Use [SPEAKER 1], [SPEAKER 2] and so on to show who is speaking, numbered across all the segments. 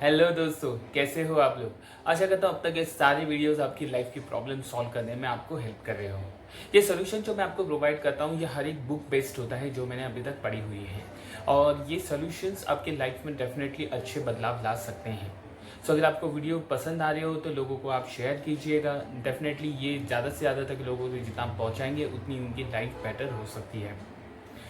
[SPEAKER 1] Hello दोस्तों, कैसे हो आप लोग। आशा करता हूँ अब तक ये सारी वीडियोस आपकी लाइफ की प्रॉब्लम सॉल्व करने में आपको हेल्प कर रहे हो। ये सोल्यूशन जो मैं आपको प्रोवाइड करता हूँ ये हर एक बुक बेस्ड होता है जो मैंने अभी तक पढ़ी हुई है, और ये सोल्यूशंस आपकी लाइफ में डेफिनेटली अच्छे बदलाव ला सकते हैं। सो अगर आपको वीडियो पसंद आ रही हो तो लोगों को आप शेयर कीजिएगा। डेफिनेटली ये ज़्यादा से ज़्यादा तक लोगों को जितना आप पहुँचाएंगे उतनी उनकी लाइफ बेटर हो सकती है।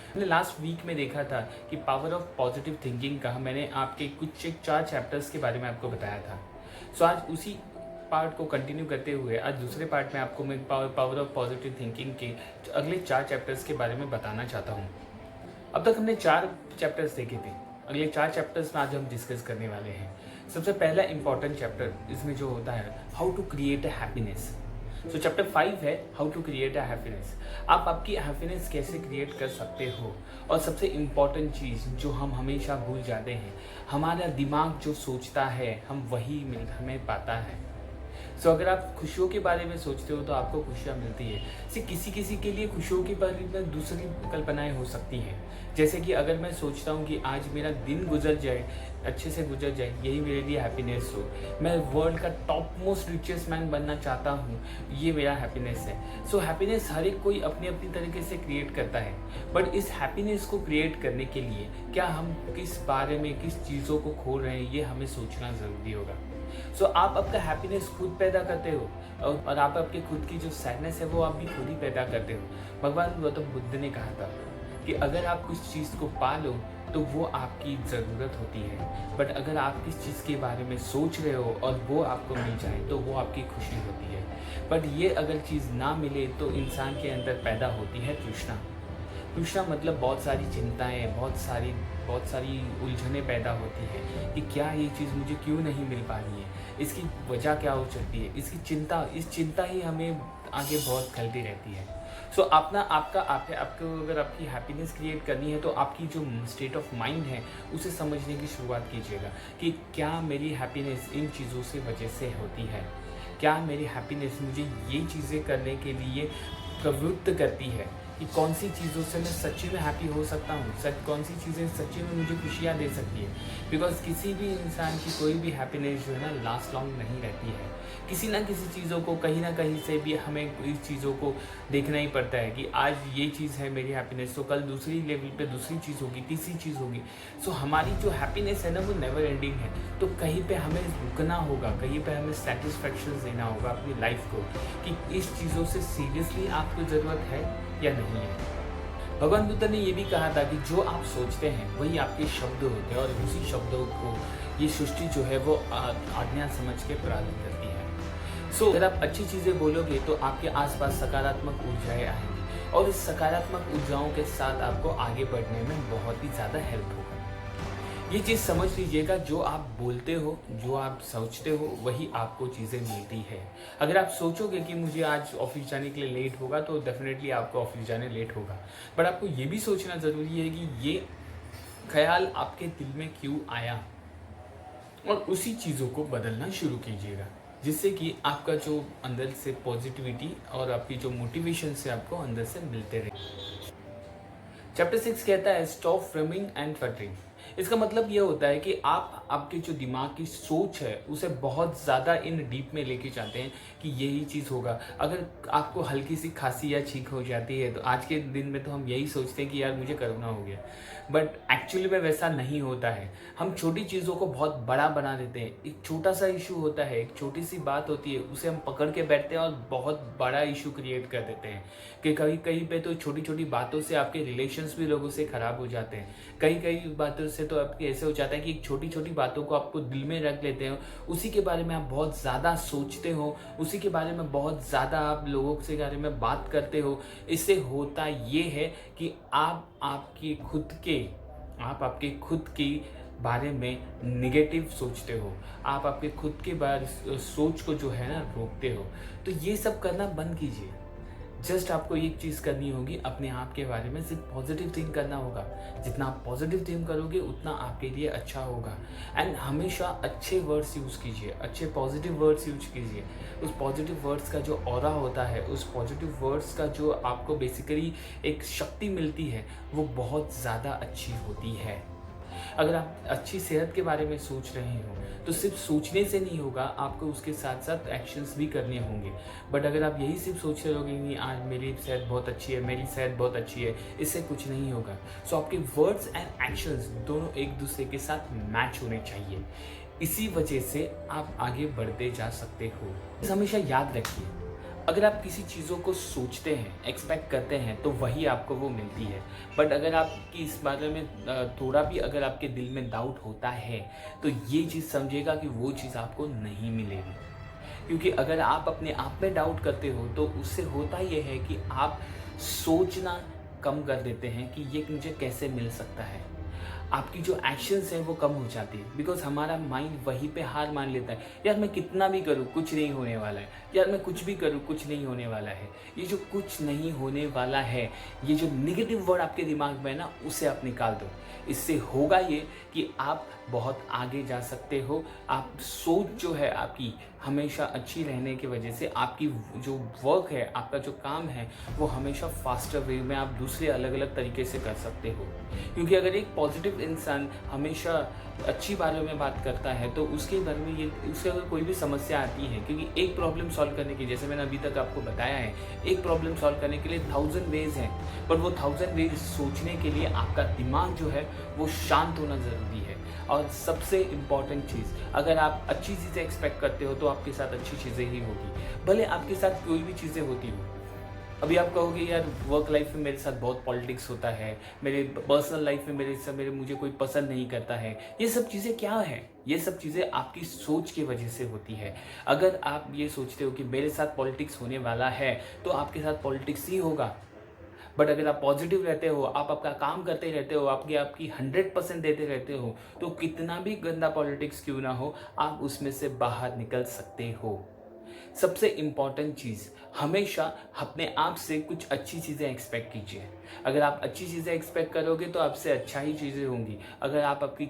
[SPEAKER 1] मैंने लास्ट वीक में देखा था कि पावर ऑफ पॉजिटिव थिंकिंग का मैंने आपके कुछ एक 4 चैप्टर्स के बारे में आपको बताया था। सो आज उसी पार्ट को कंटिन्यू करते हुए आज दूसरे पार्ट में आपको मैं पावर ऑफ पॉजिटिव थिंकिंग के अगले 4 चैप्टर्स के बारे में बताना चाहता हूँ। अब तक हमने 4 चैप्टर्स देखे थे, अगले 4 चैप्टर्स में आज हम डिस्कस करने वाले हैं। सबसे पहला इंपॉर्टेंट चैप्टर इसमें जो होता है how to create a happiness. So chapter 5 है how to create a happiness. आप आपकी हैप्पीनेस कैसे क्रिएट कर सकते हो। और सबसे इम्पॉर्टेंट चीज़ जो हम हमेशा भूल जाते हैं, हमारा दिमाग जो सोचता है हम वही हमें पाता है। सो अगर आप खुशियों के बारे में सोचते हो तो आपको खुशियाँ मिलती है। किसी किसी के लिए खुशियों के बारे में दूसरी कल्पनाएं हो सकती हैं। जैसे कि अगर मैं सोचता हूँ कि आज मेरा दिन गुजर जाए, अच्छे से गुजर जाए, यही मेरे लिए हैप्पीनेस हो। मैं वर्ल्ड का टॉप मोस्ट रिचेस्ट मैन बनना चाहता हूँ, ये मेरा हैप्पीनेस है। सो हैप्पीनेस हर एक कोई अपनी अपनी तरीके से क्रिएट करता है, बट इस हैप्पीनेस को क्रिएट करने के लिए क्या हम किस बारे में किस चीज़ों को खोल रहे हैं ये हमें सोचना ज़रूरी होगा। सो आप आपका हैप्पीनेस खुद पैदा करते हो, और आप आपके खुद की जो सैडनेस है वो आप भी खुद ही पैदा करते हो। भगवान गौतम बुद्ध ने कहा था कि अगर आप कुछ चीज़ को पा लो तो वो आपकी ज़रूरत होती है, बट अगर आप किस चीज़ के बारे में सोच रहे हो और वो आपको मिल जाए तो वो आपकी खुशी होती है। बट ये अगर चीज़ ना मिले तो इंसान के अंदर पैदा होती है तृष्णा। तृष्णा मतलब बहुत सारी चिंताएं, बहुत सारी उलझनें पैदा होती है कि क्या ये चीज़ मुझे क्यों नहीं मिल पा रही है, इसकी वजह क्या हो सकती है। इस चिंता ही हमें आगे बहुत खलती रहती है। सो आपको अगर आपकी हैप्पीनेस क्रिएट करनी है तो आपकी जो स्टेट ऑफ माइंड है उसे समझने की शुरुआत कीजिएगा कि क्या मेरी हैप्पीनेस इन चीज़ों से वजह से होती है। क्या मेरी हैप्पीनेस मुझे ये चीज़ें करने के लिए प्रवृत्त करती है कि कौन सी चीज़ों से मैं सच्ची में हैप्पी हो सकता हूँ, कौन सी चीज़ें सच्ची में मुझे खुशियाँ दे सकती है। बिकॉज किसी भी इंसान की कोई भी हैप्पीनेस जो है ना लास्ट लॉन्ग नहीं रहती है। किसी ना किसी चीज़ों को कहीं ना कहीं से भी हमें इस चीज़ों को देखना ही पड़ता है कि आज ये चीज़ है मेरी हैप्पीनेस, तो कल दूसरी लेवल पे दूसरी चीज़ होगी, तीसरी चीज़ होगी। सो हमारी जो हैप्पीनेस है ना वो नेवर एंडिंग है। तो कहीं पे हमें रुकना होगा, कहीं पे हमें सेटिस्फैक्शन देना होगा अपनी लाइफ को कि इस चीज़ों से सीरियसली आपको ज़रूरत है या नहीं है। भगवान बुद्ध ने ये भी कहा था कि जो आप सोचते हैं वही आपके शब्द होते हैं, और उसी शब्दों को ये सृष्टि जो है वो आज्ञा समझ के प्रारंभ करती है। सो अगर आप अच्छी चीज़ें बोलोगे तो आपके आसपास सकारात्मक ऊर्जाएं आएंगी, और इस सकारात्मक ऊर्जाओं के साथ आपको आगे बढ़ने में बहुत ही ज़्यादा हेल्प होगा। ये चीज़ समझ लीजिएगा, जो आप बोलते हो, जो आप सोचते हो, वही आपको चीज़ें मिलती है। अगर आप सोचोगे कि मुझे आज ऑफिस जाने के लिए लेट होगा तो डेफिनेटली आपको ऑफिस जाने लेट होगा। बट आपको ये भी सोचना ज़रूरी है कि ये ख्याल आपके दिल में क्यों आया, और उसी चीज़ों को बदलना शुरू कीजिएगा, जिससे कि आपका जो अंदर से पॉजिटिविटी और आपकी जो मोटिवेशन से आपको अंदर से मिलते रहे। चैप्टर 6 कहता है स्टॉप फ्रेमिंग एंड फटरिंग। इसका मतलब यह होता है कि आप आपके जो दिमाग की सोच है उसे बहुत ज़्यादा इन डीप में लेके जाते हैं कि यही चीज़ होगा। अगर आपको हल्की सी खांसी या छींक हो जाती है तो आज के दिन में तो हम यही सोचते हैं कि यार मुझे कोरोना हो गया, बट एक्चुअली में वैसा नहीं होता है। हम छोटी चीज़ों को बहुत बड़ा बना देते हैं। एक छोटा सा इशू होता है, एक छोटी सी बात होती है, उसे हम पकड़ के बैठते हैं और बहुत बड़ा इशू क्रिएट कर देते हैं कि कहीं कहीं पे तो छोटी छोटी बातों से आपके रिलेशंस भी लोगों से ख़राब हो जाते हैं। कई कई बातों से तो आपके ऐसे हो जाता है कि छोटी छोटी बातों को आपको दिल में रख लेते हो, उसी के बारे में आप बहुत ज़्यादा सोचते हो, उसी के बारे में बहुत ज़्यादा आप लोगों के बारे में बात करते हो। इससे होता ये है कि आप आपके खुद के बारे में निगेटिव सोचते हो, आप आपके खुद के बारे सोच को जो है ना रोकते हो। तो ये सब करना बंद कीजिए। जस्ट आपको एक चीज़ करनी होगी, अपने आप के बारे में सिर्फ पॉजिटिव थिंक करना होगा। जितना आप पॉजिटिव थिंक करोगे उतना आपके लिए अच्छा होगा। एंड हमेशा अच्छे वर्ड्स यूज़ कीजिए, अच्छे पॉजिटिव वर्ड्स यूज कीजिए। उस पॉजिटिव वर्ड्स का जो ऑरा होता है, उस पॉजिटिव वर्ड्स का जो आपको बेसिकली एक शक्ति मिलती है वो बहुत ज़्यादा अच्छी होती है। अगर आप अच्छी सेहत के बारे में सोच रहे हो तो सिर्फ सोचने से नहीं होगा, आपको उसके साथ साथ एक्शंस भी करने होंगे। बट अगर आप यही सिर्फ सोच रहे होगे कि आज मेरी सेहत बहुत अच्छी है, मेरी सेहत बहुत अच्छी है, इससे कुछ नहीं होगा। सो आपके वर्ड्स एंड एक्शंस दोनों एक दूसरे के साथ मैच होने चाहिए। इसी वजह से आप आगे बढ़ते जा सकते हो। हमेशा याद रखिए, अगर आप किसी चीज़ों को सोचते हैं, एक्सपेक्ट करते हैं, तो वही आपको वो मिलती है। बट अगर आपकी इस बारे में थोड़ा भी अगर आपके दिल में डाउट होता है तो ये चीज़ समझिएगा कि वो चीज़ आपको नहीं मिलेगी। क्योंकि अगर आप अपने आप में डाउट करते हो तो उससे होता ये है कि आप सोचना कम कर देते हैं कि ये मुझे कैसे मिल सकता है। आपकी जो एक्शंस हैं वो कम हो जाती है, बिकॉज हमारा माइंड वहीं पे हार मान लेता है। यार मैं कितना भी करूँ कुछ नहीं होने वाला है, यार मैं कुछ भी करूँ कुछ नहीं होने वाला है। ये जो कुछ नहीं होने वाला है, ये जो नेगेटिव वर्ड आपके दिमाग में है ना, उसे आप निकाल दो। इससे होगा ये कि आप बहुत आगे जा सकते हो। आप सोच जो है आपकी हमेशा अच्छी रहने की वजह से आपकी जो वर्क है, आपका जो काम है, वो हमेशा फास्टर वे में आप दूसरे अलग अलग तरीके से कर सकते हो। क्योंकि अगर एक पॉजिटिव इंसान हमेशा अच्छी बारे में बात करता है तो उसके बारे में ये उससे अगर कोई भी समस्या आती है, क्योंकि एक प्रॉब्लम सॉल्व करने की, जैसे मैंने अभी तक आपको बताया है, एक प्रॉब्लम सॉल्व करने के लिए 1000 वेज हैं, पर वो 1000 वेज सोचने के लिए आपका दिमाग जो है वो शांत होना ज़रूरी है। और सबसे इम्पॉर्टेंट चीज़, अगर आप अच्छी चीज़ें एक्सपेक्ट करते हो तो आपके साथ अच्छी चीज़ें ही होगी, भले आपके साथ कोई भी चीज़ें होती हो। अभी आप कहोगे यार वर्क लाइफ में मेरे साथ बहुत पॉलिटिक्स होता है, मेरे पर्सनल लाइफ में मेरे मुझे कोई पसंद नहीं करता है। ये सब चीज़ें क्या है? ये सब चीज़ें आपकी सोच की वजह से होती है। अगर आप ये सोचते हो कि मेरे साथ पॉलिटिक्स होने वाला है तो आपके साथ पॉलिटिक्स ही होगा। बट अगर आप पॉजिटिव रहते हो, आप आपका काम करते रहते हो, आपकी 100% देते रहते हो, तो कितना भी गंदा पॉलिटिक्स क्यों ना हो, आप उसमें से बाहर निकल सकते हो। सबसे इम्पॉर्टेंट चीज़, हमेशा अपने आप से कुछ अच्छी चीज़ें एक्सपेक्ट कीजिए। अगर आप अच्छी चीज़ें एक्सपेक्ट करोगे तो आपसे अच्छा ही चीज़ें होंगी। अगर आप आपकी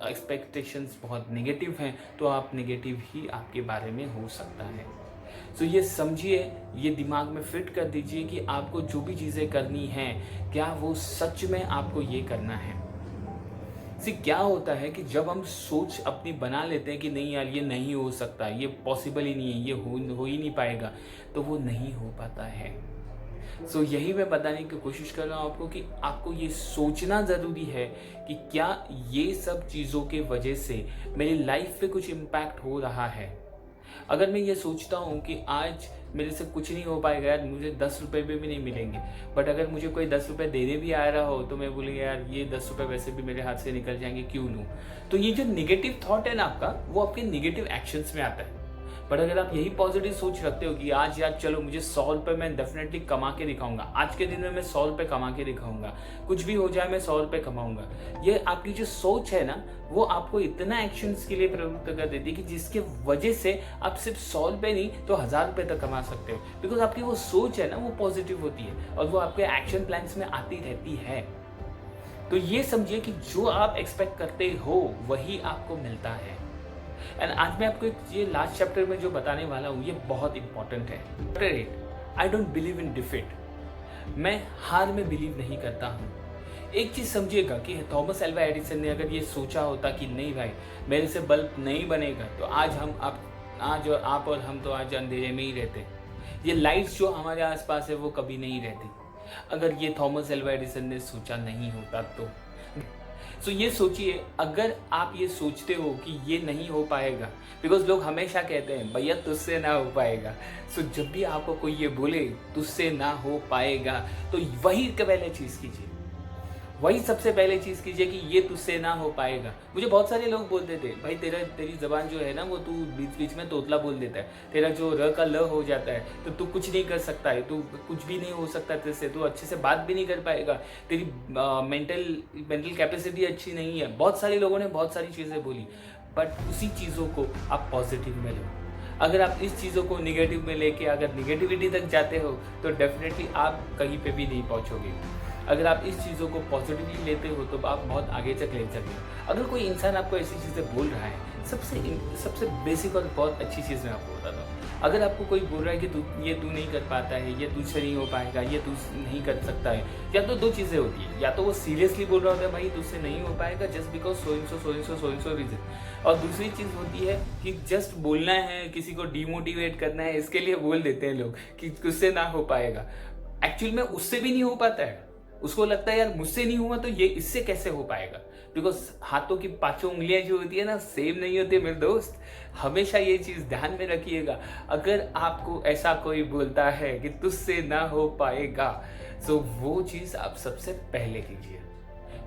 [SPEAKER 1] एक्सपेक्टेशंस बहुत नेगेटिव हैं तो आप नेगेटिव ही आपके बारे में हो सकता है। सो ये समझिए, ये दिमाग में फिट कर दीजिए कि आपको जो भी चीज़ें करनी हैं, क्या वो सच में आपको ये करना है। क्या होता है कि जब हम सोच अपनी बना लेते हैं कि नहीं यार ये नहीं हो सकता, ये पॉसिबल ही नहीं है, ये हो ही नहीं पाएगा, तो वो नहीं हो पाता है। यही मैं बताने की कोशिश कर रहा हूँ आपको कि आपको ये सोचना ज़रूरी है कि क्या ये सब चीज़ों के वजह से मेरी लाइफ पे कुछ इम्पैक्ट हो रहा है। अगर मैं ये सोचता हूँ कि आज मेरे से कुछ नहीं हो पाएगा यार, मुझे 10 रुपये भी नहीं मिलेंगे, बट अगर मुझे कोई 10 रुपये देने भी आ रहा हो तो मैं बोलूँगा यार ये 10 रुपये वैसे भी मेरे हाथ से निकल जाएंगे, क्यों लूँ। तो ये जो निगेटिव थॉट है ना आपका, वो आपके निगेटिव एक्शंस में आता है। बट अगर आप यही पॉजिटिव सोच रखते हो कि आज यार चलो मुझे 100 रुपये मैं डेफिनेटली कमा के दिखाऊंगा, आज के दिन में मैं 100 रुपये कमा के दिखाऊंगा, कुछ भी हो जाए मैं 100 रुपये कमाऊंगा, ये आपकी जो सोच है ना, वो आपको इतना एक्शंस के लिए प्रवृत्त कर देती है कि जिसके वजह से आप सिर्फ 100 रुपये नहीं तो 1000 रुपये तक कमा सकते हो। बिकॉज आपकी वो सोच है ना, वो पॉजिटिव होती है और वो आपके एक्शन प्लान्स में आती रहती है। तो ये समझिए कि जो आप एक्सपेक्ट करते हो वही आपको मिलता है। एंड आज मैं आपको ये लास्ट चैप्टर में जो बताने वाला हूँ ये बहुत इंपॉर्टेंट है। Chapter 8, I don't believe in defeat. मैं हार में बिलीव नहीं करता हूँ। एक चीज़ समझिएगा कि थॉमस एल्वा एडिसन ने अगर ये सोचा होता कि नहीं भाई मेरे से बल्ब नहीं बनेगा, तो आज आप और हम तो आज अंधेरे में ही रहते। ये लाइट्स जो हमारे आसपास है वो कभी नहीं रहती अगर ये थॉमस एल्वा एडिसन ने सोचा नहीं होता तो। ये सोचिए, अगर आप ये सोचते हो कि ये नहीं हो पाएगा, बिकॉज लोग हमेशा कहते हैं भैया तुझसे ना हो पाएगा। जब भी आपको कोई ये बोले तुझसे ना हो पाएगा, तो वही पहले चीज़ कीजिए, वही सबसे पहले चीज़ कीजिए कि ये तुझसे ना हो पाएगा। मुझे बहुत सारे लोग बोलते थे भाई तेरी ज़बान जो है ना वो तू बीच बीच में तोतला बोल देता है, तेरा जो र का ल हो जाता है तो तू कुछ नहीं कर सकता है, तू कुछ भी नहीं हो सकता तेरे से, तू अच्छे से बात भी नहीं कर पाएगा, तेरी मेंटल कैपेसिटी अच्छी नहीं है। बहुत सारे लोगों ने बहुत सारी चीज़ें बोली, बट उसी चीज़ों को आप पॉजिटिव में लो। अगर आप इस चीज़ों को निगेटिव में लेके अगर निगेटिविटी तक जाते हो तो डेफिनेटली आप कहीं पे भी नहीं पहुंचोगे। अगर आप इस चीज़ों को पॉजिटिवली लेते हो तो आप बहुत आगे तक ले सकते हो। अगर कोई इंसान आपको ऐसी चीज़ें बोल रहा है, सबसे बेसिक और बहुत अच्छी चीज़ मैं आपको बताता हूँ, अगर आपको कोई बोल रहा है कि तू नहीं कर पाता है, ये तुझसे नहीं हो पाएगा, ये तू नहीं कर सकता है, या तो दो चीज़ें होती है, या तो वो सीरियसली बोल रहा होता है भाई तुझसे नहीं हो पाएगा जस्ट बिकॉज सो रीजन, और दूसरी चीज़ होती है कि जस्ट बोलना है, किसी को डिमोटिवेट करना है, इसके लिए बोल देते हैं लोग कि तुझसे ना हो पाएगा। एक्चुअल में उससे भी नहीं हो पाता है, उसको लगता है यार मुझसे नहीं हुआ तो ये इससे कैसे हो पाएगा, बिकॉज हाथों की पांचों उंगलियां जो होती है ना सेम नहीं होती मेरे दोस्त। हमेशा ये चीज़ ध्यान में रखिएगा। अगर आपको ऐसा कोई बोलता है कि तुझसे ना हो पाएगा, तो वो चीज़ आप सबसे पहले कीजिए,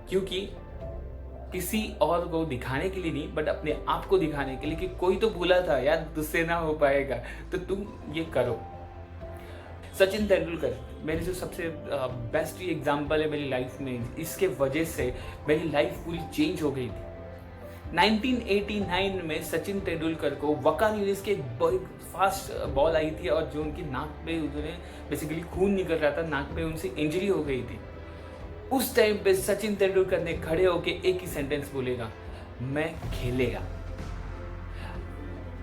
[SPEAKER 1] क्योंकि किसी और को दिखाने के लिए नहीं बट अपने आप को दिखाने के लिए कि कोई तो बोला था यार तुझसे ना हो पाएगा, तो तुम ये करो। सचिन तेंदुलकर मेरी जो सबसे बेस्ट एग्जाम्पल है मेरी लाइफ में, इसके वजह से मेरी लाइफ पूरी चेंज हो गई थी। 1989 में सचिन तेंदुलकर को वकार यूनिस की एक बहुत फास्ट बॉल आई थी और जो उनकी नाक पे उन्हें बेसिकली खून निकल रहा था, नाक पे उनसे इंजरी हो गई थी। उस टाइम पे सचिन तेंदुलकर ने खड़े होके एक ही सेंटेंस बोलेगा, मैं खेलेगा।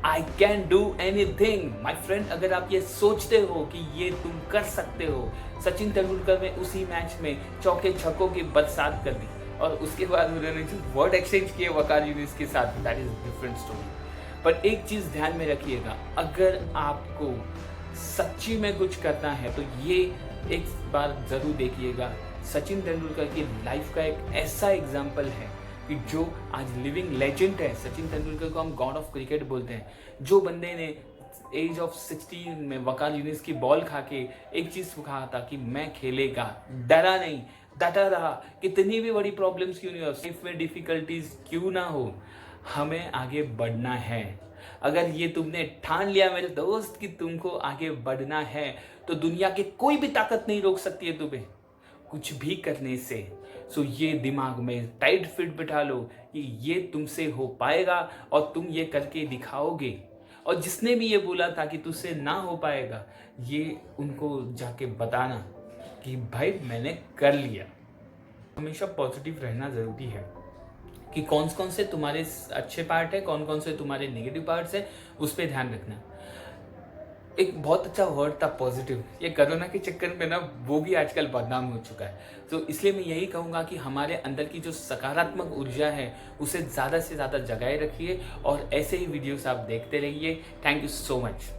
[SPEAKER 1] I can do anything my friend. अगर आप ये सोचते हो कि ये तुम कर सकते हो, सचिन तेंदुलकर ने उसी मैच में चौके छक्कों की बरसात कर दी और उसके बाद उन्होंने जो वर्ड एक्सचेंज किए वकार यूनिस के साथ, दैट इज डिफरेंट स्टोरी। पर एक चीज ध्यान में रखिएगा, अगर आपको सच्ची में कुछ करना है तो ये एक बार जरूर देखिएगा, सचिन तेंदुलकर की लाइफ का एक ऐसा एग्जाम्पल है कि जो आज लिविंग लेजेंड है। सचिन तेंदुलकर को हम गॉड ऑफ क्रिकेट बोलते हैं। जो बंदे ने एज ऑफ 16 में वकार यूनिस की बॉल खा के एक चीज कहा था कि मैं खेलेगा, डरा नहीं, डटा रहा, कितनी भी बड़ी प्रॉब्लम्स क्यों नहीं हो, लाइफ में डिफिकल्टीज क्यों ना हो, हमें आगे बढ़ना है। अगर ये तुमने ठान लिया मेरे दोस्त कि तुमको आगे बढ़ना है, तो दुनिया की कोई भी ताकत नहीं रोक सकती है तुम्हें कुछ भी करने से। सो ये दिमाग में टाइट फिट बिठा लो कि ये तुमसे हो पाएगा और तुम ये करके दिखाओगे। और जिसने भी ये बोला था कि तुझसे ना हो पाएगा, ये उनको जाके बताना कि भाई मैंने कर लिया। हमेशा पॉजिटिव रहना ज़रूरी है कि कौन कौन से तुम्हारे अच्छे पार्ट है, कौन कौन से तुम्हारे नेगेटिव पार्ट्स है, उस पर ध्यान रखना। एक बहुत अच्छा वर्ड था पॉजिटिव, ये कोरोना के चक्कर में ना वो भी आजकल बदनाम हो चुका है। तो इसलिए मैं यही कहूँगा कि हमारे अंदर की जो सकारात्मक ऊर्जा है उसे ज़्यादा से ज़्यादा जगाए रखिए और ऐसे ही वीडियोस आप देखते रहिए। Thank you so much.